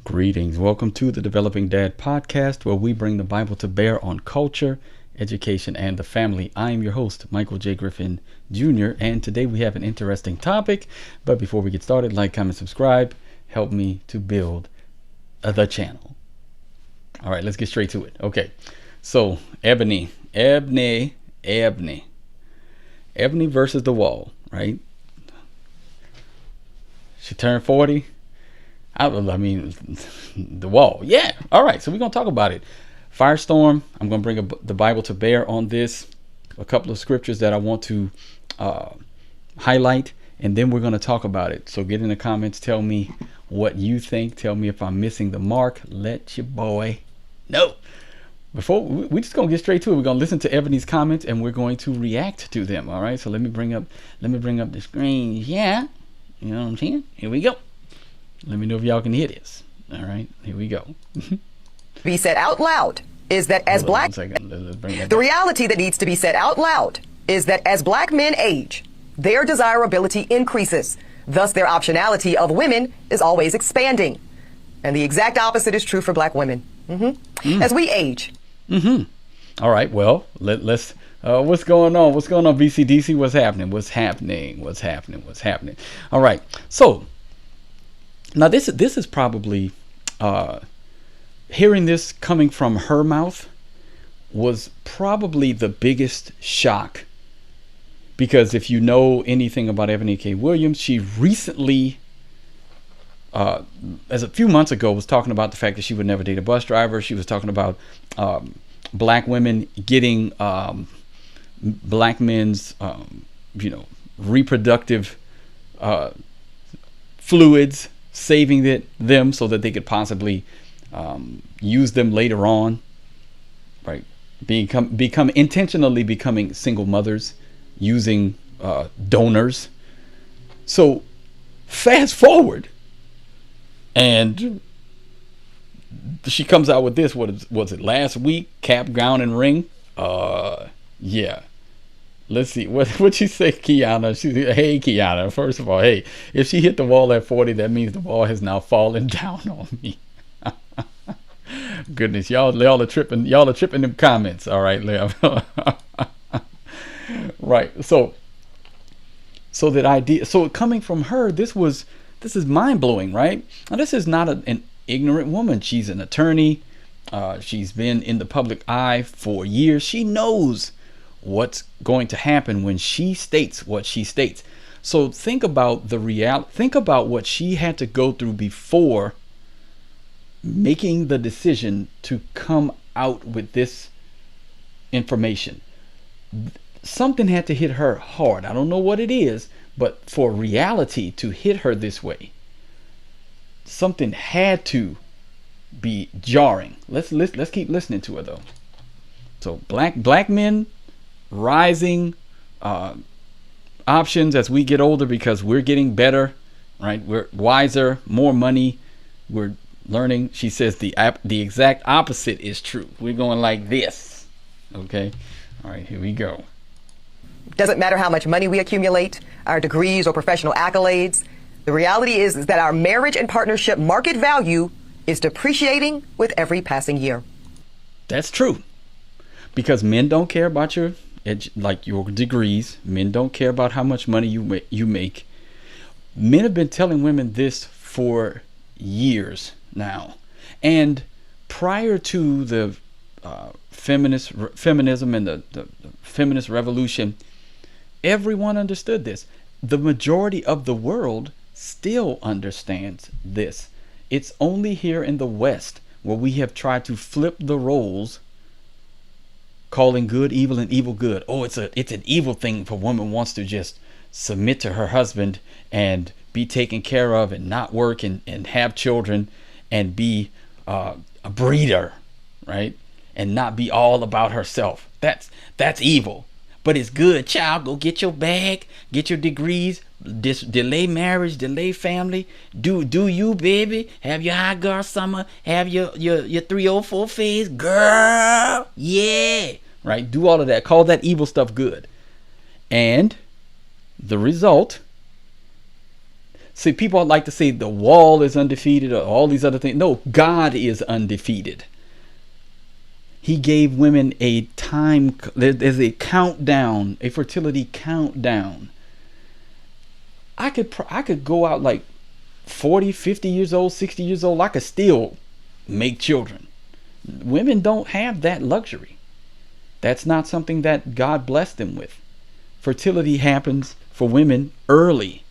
Greetings. Welcome to the Developing Dad podcast, where we bring the Bible to bear on culture, education, and the family. I am your host, Michael J. Griffin Jr., and today we have an interesting topic. But before we get started, like, comment, subscribe. Help me to build the channel. All right, let's get straight to it. Okay, so Eboni versus the wall, right? She turned 40. I mean, the wall. Yeah. All right. So we're going to talk about it. Firestorm. I'm going to bring the Bible to bear on this. A couple of scriptures that I want to highlight. And then we're going to talk about it. So get in the comments. Tell me what you think. Tell me if I'm missing the mark. Let your boy know. Before we're just going to get straight to it. We're going to listen to Eboni's comments and we're going to react to them. All right. So let me bring up the screen. Yeah. You know what I'm saying? Here we go. Let me know if y'all can hear this. All right, here we go. Be said out loud is that as black, the reality that needs to be said out loud is that as black men age, their desirability increases. Thus, their optionality of women is always expanding. And the exact opposite is true for black women. As we age. All right, well, let's what's going on? What's going on, BCDC? What's happening? All right, so now this is probably hearing this coming from her mouth was probably the biggest shock, because if you know anything about Eboni K Williams, she recently as a few months ago was talking about the fact that she would never date a bus driver. She was talking about black women getting black men's reproductive fluids, saving them so that they could possibly use them later on, right? Become intentionally becoming single mothers, using donors. So fast forward, and she comes out with this. What was it last week? Cap, gown, and ring. Yeah. Let's see. What'd she say, Kiana? She said, hey, Kiana. First of all, hey, if she hit the wall at 40, that means the wall has now fallen down on me. Goodness, y'all are tripping. Y'all are tripping them comments. All right, Liv. Right. So that idea. So coming from her, this is mind blowing, right? Now, this is not an ignorant woman. She's an attorney. She's been in the public eye for years. She knows what's going to happen when she states what she states. So think about the reality. Think about what she had to go through before making the decision to come out with this information. Something had to hit her hard. I don't know what it is, but for reality to hit her this way, something had to be jarring. Let's keep listening to her though. So black men rising options as we get older, because we're getting better, right? We're wiser, more money, we're learning. She says the exact opposite is true. We're going like this. Okay, all right, here we go. Doesn't matter how much money we accumulate, our degrees or professional accolades. The reality is that our marriage and partnership market value is depreciating with every passing year. That's true, because men don't care about your degrees. Men don't care about how much money you make. Men have been telling women this for years now, and prior to the feminism and the feminist revolution, everyone understood this. The majority of the world still understands this. It's only here in the West where we have tried to flip the roles, calling good evil and evil good. Oh, it's an evil thing if a woman wants to just submit to her husband and be taken care of and not work and have children and be a breeder, right? And not be all about herself. That's evil. But it's good, child. Go get your bag, get your degrees, delay marriage, delay family. Do you, baby? Have your hot girl summer. Have your 304 phase, girl. Yeah. Right? Do all of that. Call that evil stuff good. And the result, See, people like to say the wall is undefeated or all these other things. No, God is undefeated. He gave women a time. There's a countdown, a fertility countdown. I could go out like 40, 50 years old, 60 years old. I could still make children. Women don't have that luxury. That's not something that God blessed them with. Fertility happens for women early.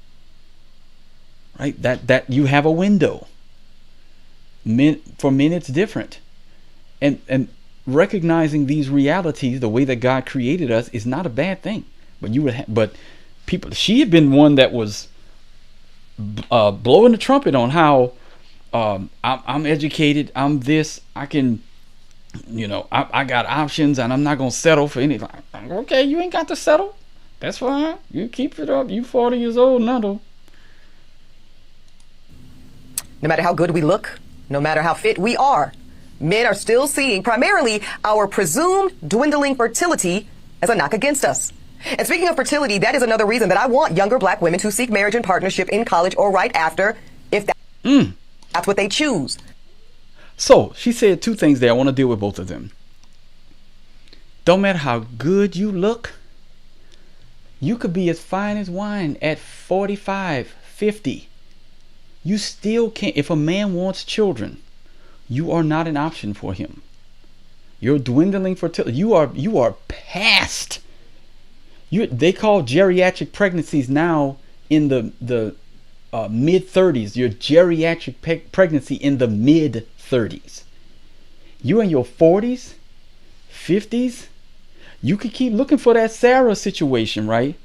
Right? That you have a window. For men it's different. And recognizing these realities, the way that God created us, is not a bad thing. But people, she had been one that was blowing the trumpet on how I'm educated, I'm this, I can, I got options, and I'm not gonna settle for anything. Okay, you ain't got to settle. That's fine. You keep it up. You 40 years old now, though. No matter how good we look, no matter how fit we are, men are still seeing primarily our presumed dwindling fertility as a knock against us. And speaking of fertility, that is another reason that I want younger black women to seek marriage and partnership in college or right after, if that's what they choose. So she said two things there. I want to deal with both of them. Don't matter how good you look, you could be as fine as wine at 45, 50. You still can't. If a man wants children, you are not an option for him. You're dwindling fertility. You are past. They call geriatric pregnancies now in the mid 30s. Your geriatric pregnancy in the mid 30s. You in your 40s, 50s. You could keep looking for that Sarah situation, right?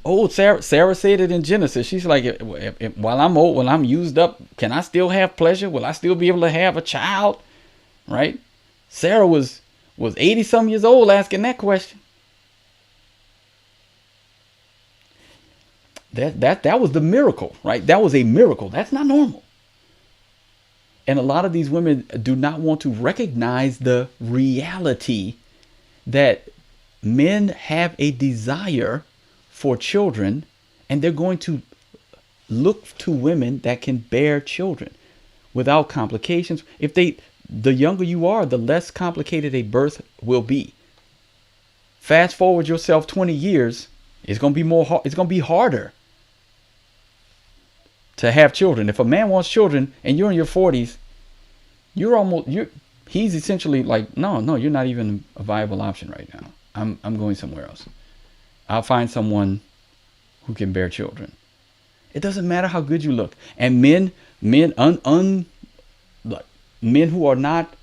Oh, Sarah said it in Genesis. She's like, while I'm old, when I'm used up, can I still have pleasure? Will I still be able to have a child? Right? Sarah was 80 some years old asking that question. That was the miracle, right? That was a miracle. That's not normal. And a lot of these women do not want to recognize the reality that men have a desire for children, and they're going to look to women that can bear children without complications. The younger you are, the less complicated a birth will be. Fast forward yourself 20 years, it's going to be harder to have children. If a man wants children and you're in your 40s, he's essentially like, no, you're not even a viable option right now. I'm going somewhere else. I'll find someone who can bear children. It doesn't matter how good you look. And men who are not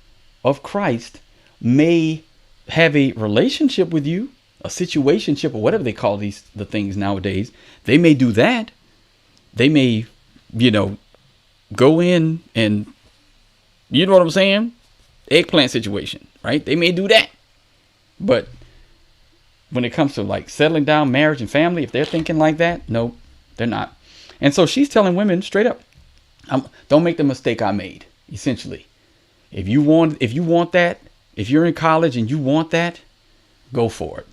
of Christ may have a relationship with you, a situationship, or whatever they call the things nowadays. They may do that. They may, go in and, you know what I'm saying? Eggplant situation, right? They may do that. But when it comes to like settling down, marriage and family, if they're thinking like that, no, they're not. And so she's telling women straight up, don't make the mistake I made. Essentially, if you want that, if you're in college and you want that, go for it.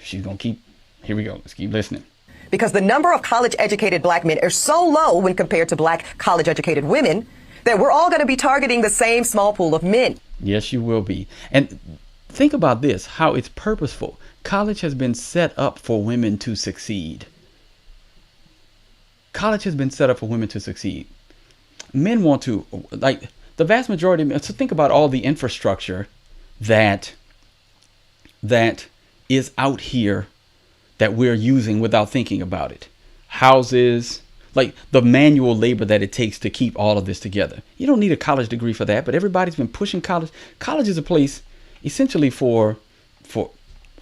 She's gonna keep. Here we go. Let's keep listening. Because the number of college-educated black men is so low when compared to black college-educated women that we're all going to be targeting the same small pool of men. Yes, you will be. And think about this, how it's purposeful. College has been set up for women to succeed. College has been set up for women to succeed. Men want to, like the vast majority of men, so think about all the infrastructure that is out here that we're using without thinking about it. Houses, like the manual labor that it takes to keep all of this together. You don't need a college degree for that, but everybody's been pushing college. College is a place essentially for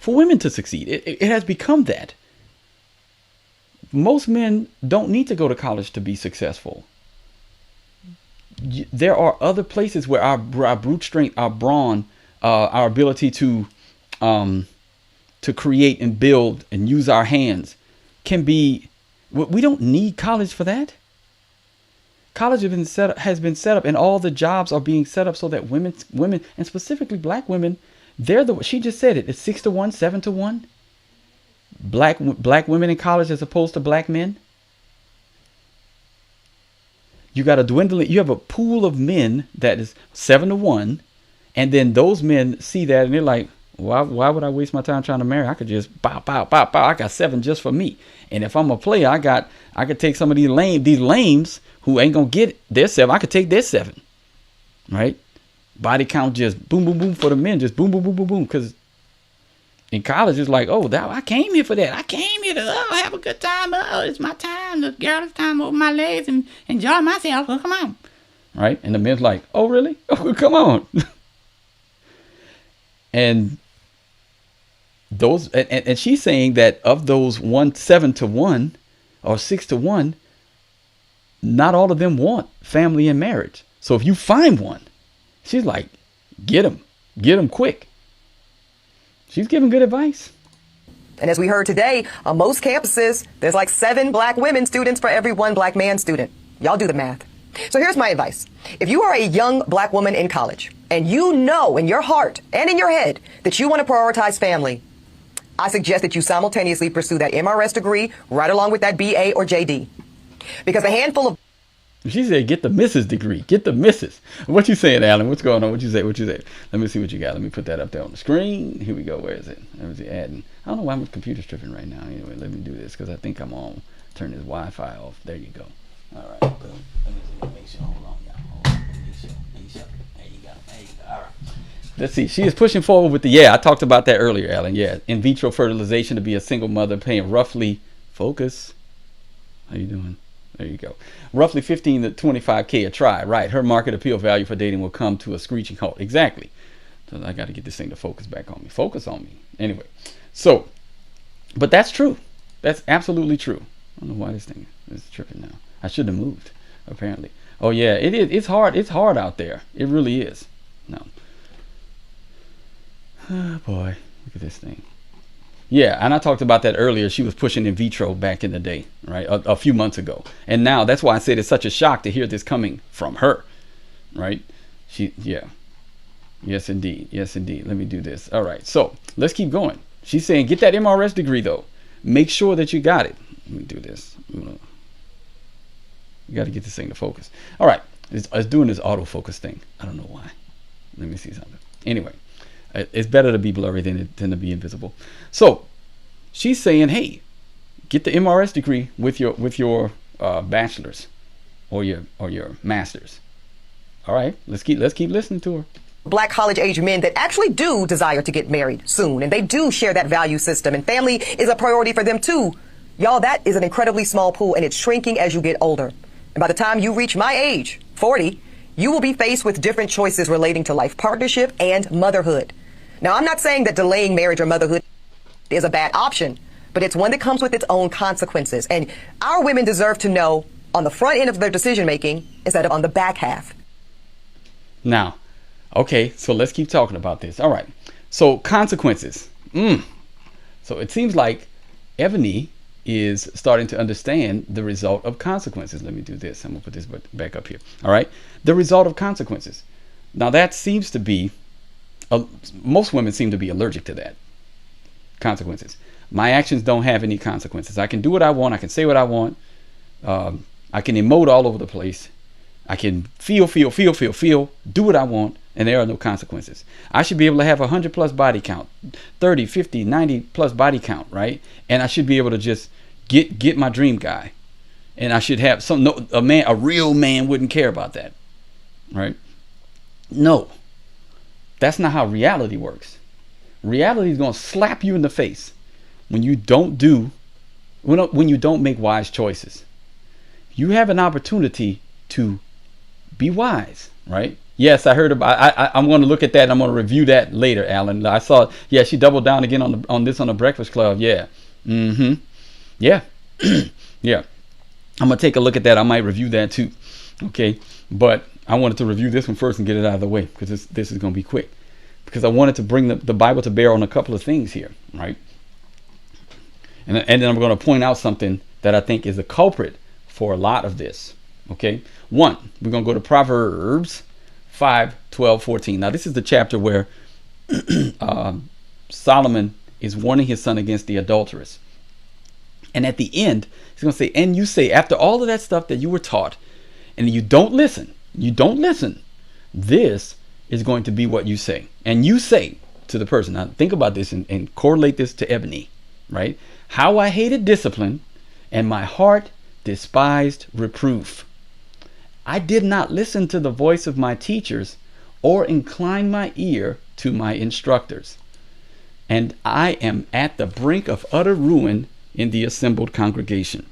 women to succeed. It has become that. Most men don't need to go to college to be successful. There are other places where our brute strength, our brawn, our ability to create and build and use our hands can be. We don't need college for that. College has been set up, and all the jobs are being set up so that women, and specifically black women, she just said it. It's 6-1, 7-1. Black women in college as opposed to black men. you got a dwindling, you have a pool of men that is 7-1. And then those men see that and they're like, why would I waste my time trying to marry? I could just bow. I got 7 just for me. And if I'm a player, I could take some of these lames who ain't gonna get their 7. I could take their 7, right? Body count just boom, boom, boom for the men, just boom, boom, boom, boom, boom. Because in college, it's like, oh, I came here for that. I came here to have a good time. Oh, it's my time. The girl, it's time to open my legs and enjoy myself. Oh, come on, right? And the men's like, oh, really? Oh, come on. And those, and she's saying that of those 7-1 or 6-1, not all of them want family and marriage. So if you find one, she's like, get them quick. She's giving good advice. And as we heard today, on most campuses, there's like 7 black women students for every 1 black man student. Y'all do the math. So here's my advice. If you are a young black woman in college and you know in your heart and in your head that you want to prioritize family, I suggest that you simultaneously pursue that MRS degree right along with that BA or JD. Because a handful of... She said, get the Mrs. degree. Get the Mrs. What you saying, Alan? What's going on? What you say? Let me see what you got. Let me put that up there on the screen. Here we go. Where is it? Where is it adding? I don't know why my computer's tripping right now. Anyway, let me do this because I think I'm on. Turn this Wi-Fi off. There you go. All right. Let me make sure. Hold on, y'all. Hold on. Make sure. There you go. All right. Let's see. She is pushing forward with I talked about that earlier, Alan. Yeah. In vitro fertilization to be a single mother paying roughly, focus. How you doing? There you go. Roughly 15 to 25K a try. Right. Her market appeal value for dating will come to a screeching halt. Exactly. So I got to get this thing to focus back on me. Focus on me. Anyway. So, but that's true. That's absolutely true. I don't know why this thing is tripping now. I shouldn't have moved, apparently. Oh, yeah. It is. It's hard. It's hard out there. It really is. No. Oh, boy. Look at this thing. Yeah, and I talked about that earlier. She was pushing in vitro back in the day, right? A few months ago. And now that's why I said it's such a shock to hear this coming from her, right? Yeah. Yes, indeed. Yes, indeed. Let me do this. All right. So let's keep going. She's saying, get that MRS degree, though. Make sure that you got it. Let me do this. You got to get this thing to focus. All right. It's doing this autofocus thing. I don't know why. Let me see something. Anyway. It's better to be blurry than to be invisible. So she's saying, hey, get the MRS degree with your bachelor's or your master's. All right, let's keep listening to her. Black college age men that actually do desire to get married soon, and they do share that value system, and family is a priority for them too. Y'all, that is an incredibly small pool, and it's shrinking as you get older. And by the time you reach my age, 40, you will be faced with different choices relating to life partnership and motherhood. Now, I'm not saying that delaying marriage or motherhood is a bad option, but it's one that comes with its own consequences. And our women deserve to know on the front end of their decision making instead of on the back half. Now, okay, so let's keep talking about this. All right. So consequences. So it seems like Eboni is starting to understand the result of consequences. Let me do this. I'm going to put this back up here. All right. The result of consequences. Now that seems to be, most women seem to be allergic to that. Consequences. My actions don't have any consequences. I can do what I want. I can say what I want. I can emote all over the place. I can feel, do what I want, and there are no consequences. I should be able to have 100 plus body count, 30, 50, 90 plus body count, right? And I should be able to just get my dream guy. And I should have a real man wouldn't care about that, right? No. That's not how reality works. Reality is going to slap you in the face when you don't make wise choices. You have an opportunity to be wise, right? Yes, I heard about. I'm going to look at that. I'm going to review that later, Alan. I saw. Yeah, she doubled down again on the Breakfast Club. Yeah. Yeah. Yeah. I'm going to take a look at that. I might review that too. Okay. But I wanted to review this one first and get it out of the way because this is going to be quick. Because I wanted to bring the Bible to bear on a couple of things here, right? And then I'm going to point out something that I think is a culprit for a lot of this. Okay. One, we're going to go to Proverbs 5, 12, 14. Now, this is the chapter where Solomon is warning his son against the adulteress. And at the end, he's going to say, and you say, after all of that stuff that you were taught, and you don't listen, this is going to be what you say. And you say to the person, now think about this and correlate this to Ebony, right? How I hated discipline and my heart despised reproof. I did not listen to the voice of my teachers or incline my ear to my instructors. And I am at the brink of utter ruin in the assembled congregation.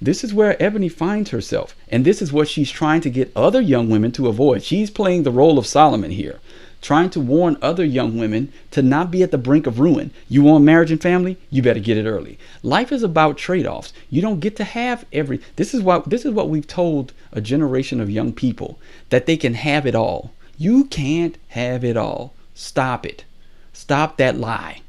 This is where Ebony finds herself. And this is what she's trying to get other young women to avoid. She's playing the role of Solomon here, trying to warn other young women to not be at the brink of ruin. You want marriage and family? You better get it early. Life is about trade-offs. You don't get to have this is what we've told a generation of young people, that they can have it all. You can't have it all. Stop it. Stop that lie.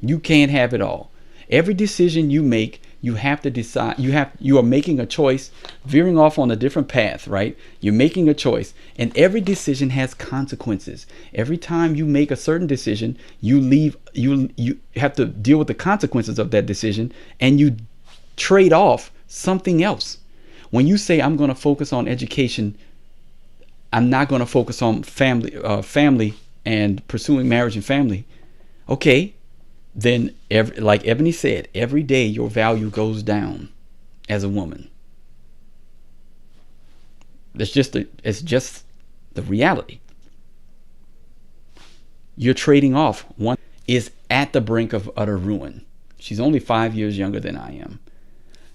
You can't have it all. Every decision you make, you have to decide. You are making a choice, veering off on a different path, right? You're making a choice, and every decision has consequences. Every time you make a certain decision, you have to deal with the consequences of that decision, and you trade off something else. When you say, I'm going to focus on education, I'm not going to focus on family and pursuing marriage and family. Okay. Then, like Ebony said, every day your value goes down as a woman. It's just the reality. You're trading off. One is at the brink of utter ruin. She's only 5 years younger than I am.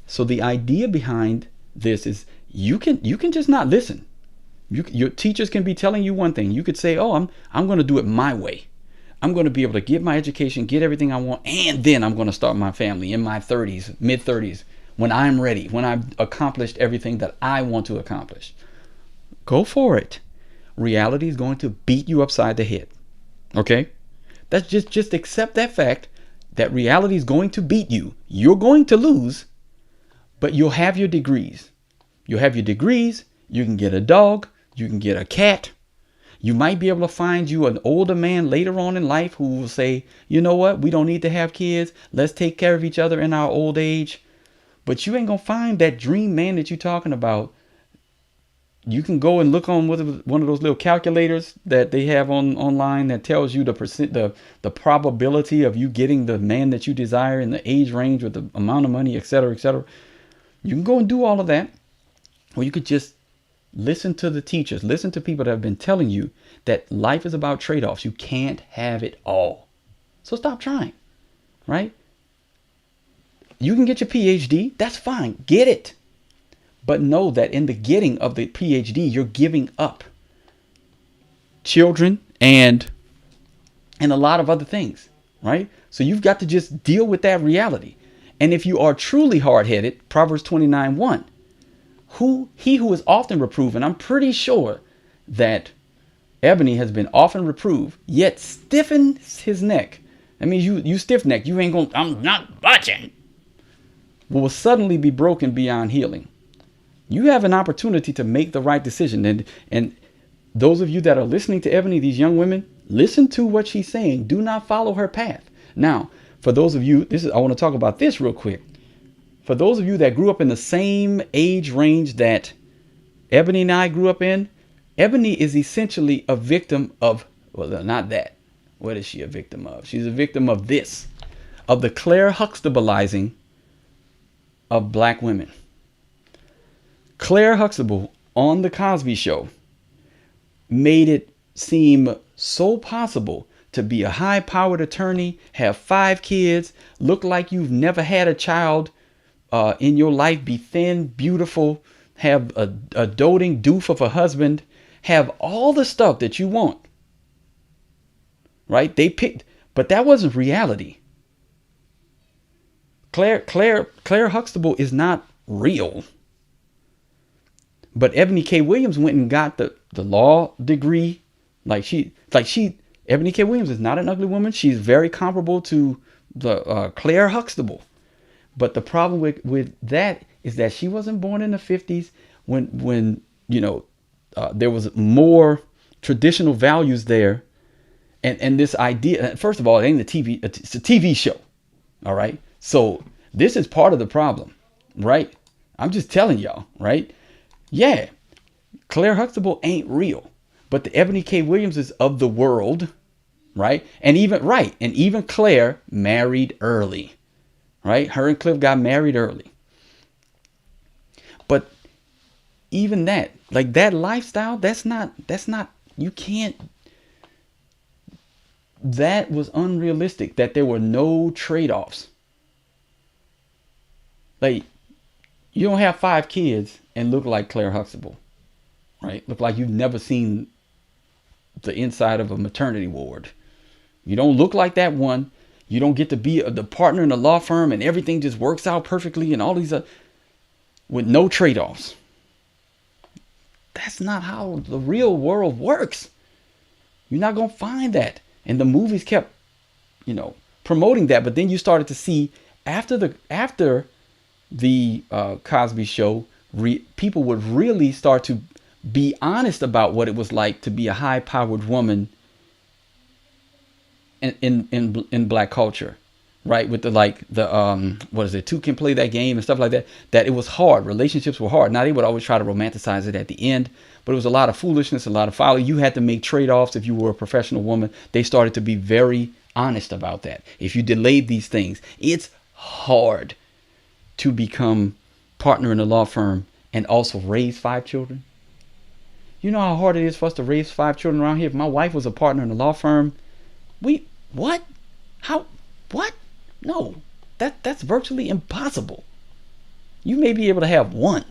So the idea behind this is you can just not listen. Your teachers can be telling you one thing. You could say, "Oh, I'm going to do it my way. I'm going to be able to get my education, get everything I want, and then I'm going to start my family in my 30s, mid 30s, when I'm ready, when I've accomplished everything that I want to accomplish." Go for it. Reality is going to beat you upside the head. Okay? That's just accept that fact that reality is going to beat you. You're going to lose, but you'll have your degrees. You'll have your degrees. You can get a dog. You can get a cat. You might be able to find you an older man later on in life who will say, you know what? We don't need to have kids. Let's take care of each other in our old age. But you ain't going to find that dream man that you're talking about. You can go and look on one of those little calculators that they have online that tells you the probability of you getting the man that you desire in the age range with the amount of money, et cetera, et cetera. You can go and do all of that. Or you could just listen to the teachers, listen to people that have been telling you that life is about trade-offs. You can't have it all. So stop trying, right? You can get your PhD. That's fine. Get it. But know that in the getting of the PhD, you're giving up children and a lot of other things, right? So you've got to just deal with that reality. And if you are truly hard-headed, Proverbs 29:1, he who is often reproved, and I'm pretty sure that Ebony has been often reproved, yet stiffens his neck. I mean, you stiff neck, you ain't going, I'm not budging, will suddenly be broken beyond healing. You have an opportunity to make the right decision. And those of you that are listening to Ebony, these young women, listen to what she's saying. Do not follow her path. Now, for those of you, I want to talk about this real quick. For those of you that grew up in the same age range that Ebony and I grew up in, Ebony is essentially a victim of, well, not that. What is she a victim of? She's a victim of this, of the Claire Huxtableizing of black women. Claire Huxtable on The Cosby Show made it seem so possible to be a high-powered attorney, have 5 kids, look like you've never had a child in your life, be thin, beautiful, have a doting doof of a husband, have all the stuff that you want. Right? They picked, but that wasn't reality. Claire Huxtable is not real. But Eboni K Williams went and got the law degree. Eboni K Williams is not an ugly woman. She's very comparable to the Claire Huxtable. But the problem with that is that she wasn't born in the 50s when there was more traditional values there. And this idea, first of all, it ain't it's a TV show. All right. So this is part of the problem, right? I'm just telling y'all, right? Yeah, Claire Huxtable ain't real, but the Eboni K Williams is of the world, right? And even Claire married early, right? Her and Cliff got married early. But even that, like that lifestyle, that's not, you can't, that was unrealistic, that there were no trade-offs. Like, you don't have 5 kids and look like Claire Huxtable, right? Look like you've never seen the inside of a maternity ward. You don't look like that one. You don't get to be the partner in a law firm and everything just works out perfectly and all these with no trade-offs. That's not how the real world works. You're not going to find that. And the movies kept, promoting that. But then you started to see after the Cosby Show, people would really start to be honest about what it was like to be a high-powered woman in black culture, right? With the two can play that game and stuff like that. That it was hard. Relationships were hard. Now they would always try to romanticize it at the end, but it was a lot of foolishness, a lot of folly. You had to make trade-offs if you were a professional woman. They started to be very honest about that. If you delayed these things, it's hard to become partner in a law firm and also raise 5 children. You know how hard it is for us to raise 5 children around here? If my wife was a partner in a law firm, what? How? What? No, that's virtually impossible. You may be able to have 1.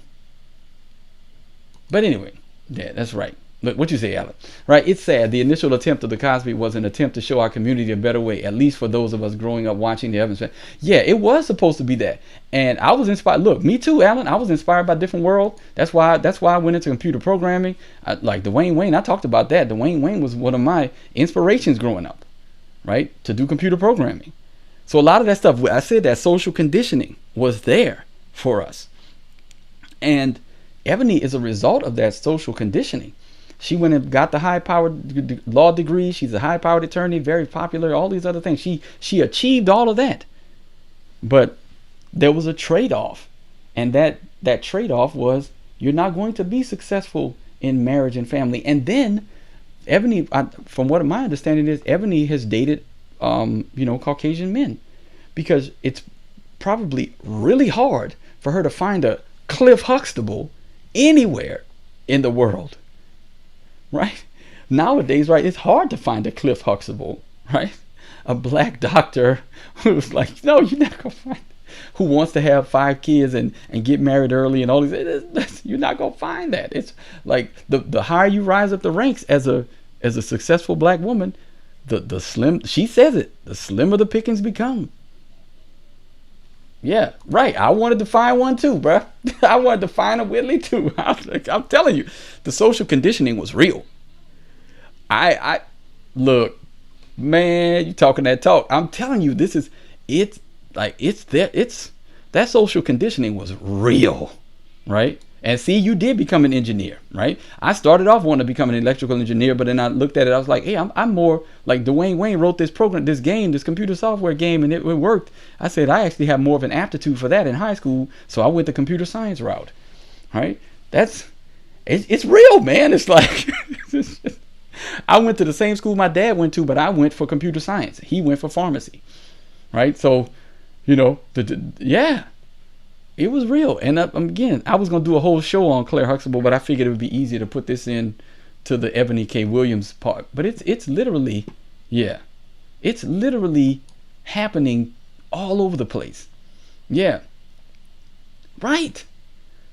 But anyway, yeah, that's right. Look, what you say, Alan? Right? It's sad. The initial attempt of the Cosby was an attempt to show our community a better way, at least for those of us growing up watching the Evans family. Yeah, it was supposed to be that. And I was inspired. Look, me too, Alan. I was inspired by Different World. That's why I went into computer programming. Like Dwayne Wayne, I talked about that. Dwayne Wayne was one of my inspirations growing up, right? To do computer programming. So a lot of that stuff, I said that social conditioning was there for us. And Eboni is a result of that social conditioning. She went and got the high-powered law degree. She's a high-powered attorney, very popular, all these other things. She achieved all of that. But there was a trade-off. And that trade-off was you're not going to be successful in marriage and family. And then Eboni, from what my understanding is, Eboni has dated, Caucasian men. Because it's probably really hard for her to find a Cliff Huxtable anywhere in the world. Right? Nowadays, right, it's hard to find a Cliff Huxtable, right? A black doctor who's like, no, you're not going to find, who wants to have 5 kids and get married early and all these. You're not going to find that. It's like the higher you rise up the ranks as a successful black woman, the slim, she says it, the slimmer the pickings become. Yeah, right. I wanted to find one too, bruh. I wanted to find a Whitley too. I'm telling you, the social conditioning was real. I look, man, you talking that talk. I'm telling you, that social conditioning was real, right? And see, you did become an engineer, right? I started off wanting to become an electrical engineer, but then I looked at it. I was like, hey, I'm more like Dwayne Wayne wrote this program, this computer software game, and it worked. I said, I actually have more of an aptitude for that in high school. So I went the computer science route, right? It's real, man. It's like, I went to the same school my dad went to, but I went for computer science. He went for pharmacy, right? So, yeah. It was real. And again, I was going to do a whole show on Claire Huxtable, but I figured it would be easier to put this in to the Eboni K Williams part. But it's literally, yeah, it's literally happening all over the place. Yeah. Right.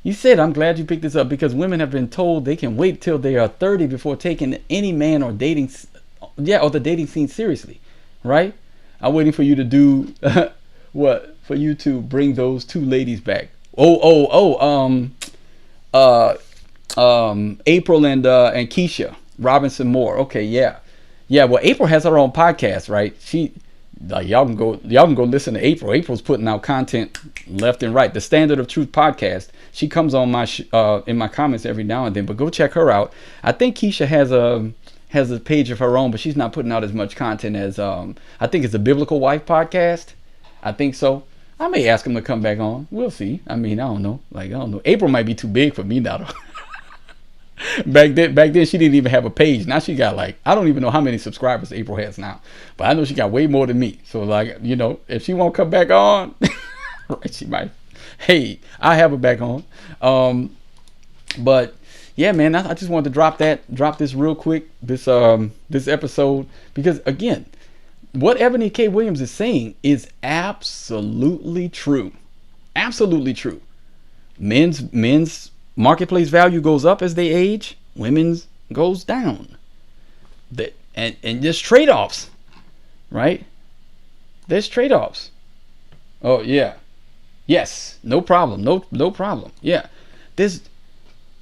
You said, I'm glad you picked this up, because women have been told they can wait till they are 30 before taking any man or dating, or the dating scene seriously. Right? I'm waiting for you to do what? For you to bring those 2 ladies back. April and Keisha Robinson Moore. Okay, yeah. Well, April has her own podcast, right? Y'all can go listen to April. April's putting out content left and right. The Standard of Truth podcast. She comes on my in my comments every now and then. But go check her out. I think Keisha has a page of her own, but she's not putting out as much content as I think it's the Biblical Wife podcast. I think so. I may ask him to come back on. We'll see. I mean, I don't know. April might be too big for me now. back then she didn't even have a page. Now she got like, I don't even know how many subscribers April has now, but I know she got way more than me. So like, you know, if she won't come back on, right, she might. Hey, I have her back on. But yeah, man, I just wanted to drop this real quick, this episode, because again, what Eboni K Williams is saying is absolutely true. Absolutely true. Men's marketplace value goes up as they age. Women's goes down. And there's trade-offs, right? There's trade-offs. Oh yeah. Yes. No problem. No problem. Yeah. There's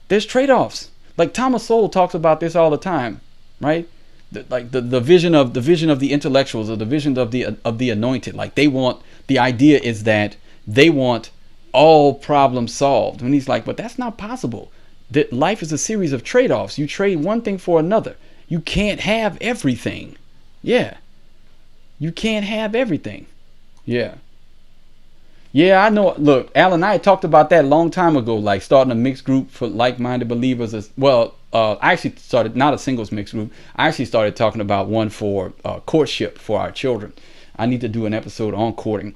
trade-offs. Like Thomas Sowell talks about this all the time, right? The vision of the intellectuals, or the vision of the anointed. Like the idea is that they want all problems solved. And he's like, but that's not possible. That life is a series of trade-offs. You trade one thing for another. You can't have everything. Yeah. You can't have everything. Yeah. Yeah, I know. Look, Al and I talked about that a long time ago, like starting a mixed group for like-minded believers. As well, I actually started not a singles mixed group. I actually started talking about one for courtship for our children. I need to do an episode on courting,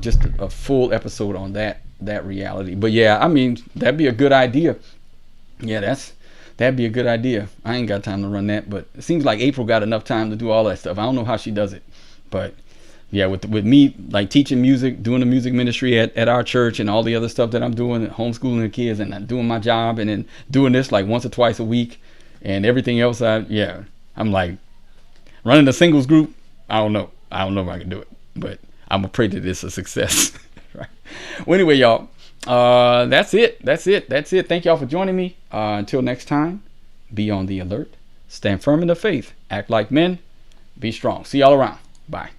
just a full episode on that reality. But yeah, I mean, that'd be a good idea. Yeah, that'd be a good idea. I ain't got time to run that, but it seems like April got enough time to do all that stuff. I don't know how she does it, but yeah, with me like teaching music, doing the music ministry at our church, and all the other stuff that I'm doing, homeschooling the kids, and doing my job, and then doing this like once or twice a week, and everything else. I'm like running a singles group. I don't know if I can do it, but I'm gonna pray that it's a success. Right. Well, anyway, y'all, that's it. Thank y'all for joining me. Until next time, be on the alert, stand firm in the faith, act like men, be strong. See y'all around. Bye.